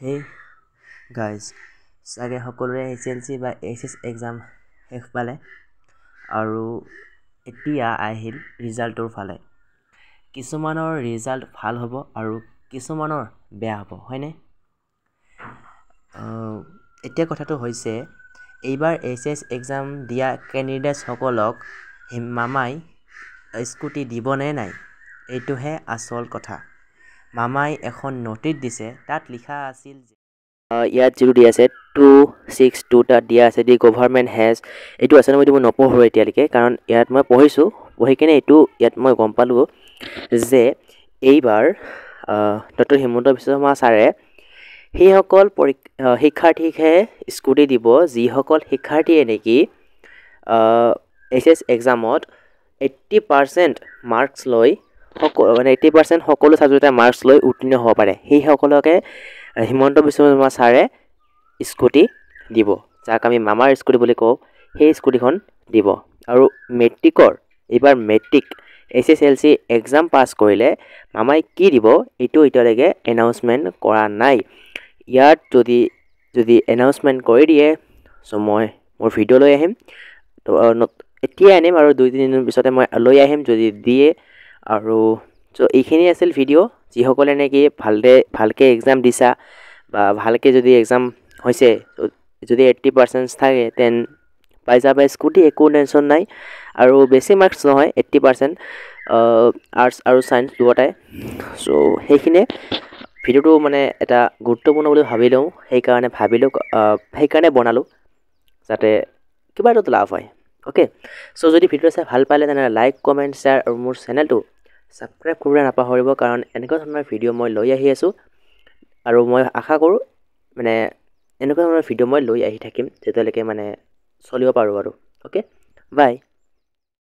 Hey guys, চাগে সকলোৰে HLC বা HS এক্সাম শেষ পালে আৰু এতিয়া আহিল ৰিজাল্টৰ ফালে। কিছুমানৰ ৰিজাল্ট ভাল হ'ব আৰু কিছুমানৰ বেয়া হ'ব, হয়নে? এতিয়া কথাটো হৈছে এইবাৰ HS এক্সাম দিয়া কেণ্ডিডেটসকলক মামাই স্কুটি দিবনে নাই, এইটোহে আচল কথা। মামাই এখন নোটিচ দিছে, তাত লিখা আছিল ইয়াত যিটো দিয়া আছে 262 তাত দিয়া আছে দি গভৰ্ণমেণ্ট হেজ, এইটো আছে মই নপঢ়োঁ এতিয়ালৈকে, কাৰণ ইয়াত মই পঢ়িছোঁ, পঢ়ি কিনে এইটো ইয়াত মই গম পালোঁ যে এইবাৰ ডক্টৰ হিমন্ত বিশ্ব শৰ্মা ছাৰে সেইসকল শিক্ষাৰ্থীকহে স্কুটি দিব যিসকল শিক্ষাৰ্থীয়ে নেকি HS এক্সামত 80% মাৰ্কছ লৈ মানে 80% সকলো ছাবজেক্টতে মাৰ্কছ লৈ উত্তীৰ্ণ হ'ব পাৰে। সেইসকলকে হিমন্ত বিশ্ব শৰ্মা ছাৰে স্কুটি দিব, যাক আমি মামাৰ স্কুটি বুলি কওঁ, সেই স্কুটিখন দিব। আৰু মেট্ৰিকৰ এইবাৰ মেট্ৰিক SSLC এক্সাম পাছ কৰিলে মামাই কি দিব এইটো এতিয়ালৈকে এনাউন্সমেণ্ট কৰা নাই। ইয়াত যদি এনাউন্সমেণ্ট কৰি দিয়ে চ' মই মোৰ ভিডিঅ' লৈ আহিম, তো এতিয়াই আনিম আৰু 2-3 দিন পিছতে মই লৈ আহিম যদি দিয়ে। আৰু চ' এইখিনি আছিল ভিডিঅ'। যিসকলে নেকি ভালকৈ এক্সাম দিছা বা ভালকৈ যদি এক্সাম হৈছে, যদি 80% থাকে তেন পাই যাবা স্কুটি, একো টেনশ্যন নাই। আৰু বেছি মাৰ্কছ নহয়, 80% আৰ্টছ আৰু ছায়েন্স দুয়োটাই। চ' সেইখিনিয়ে ভিডিঅ'টো মানে এটা গুৰুত্বপূৰ্ণ বুলি ভাবি লওঁ, সেইকাৰণে বনালোঁ যাতে কিবা এটা লাভ হয়। অ'কে, চ' যদি ভিডিঅ'টো চাই ভাল পালে তেনেহ'লে লাইক, কমেণ্ট, শ্বেয়াৰ আৰু মোৰ চেনেলটো ছাবস্ক্ৰাইব কৰিবলৈ নাপাহৰিব, কাৰণ এনেকুৱা ধৰণৰ ভিডিঅ' মই লৈ আহি আছোঁ আৰু মই আশা কৰোঁ মানে এনেকুৱা ধৰণৰ ভিডিঅ' মই লৈ আহি থাকিম যেতিয়ালৈকে মানে চলিব পাৰোঁ আৰু। অ'কে, বাই।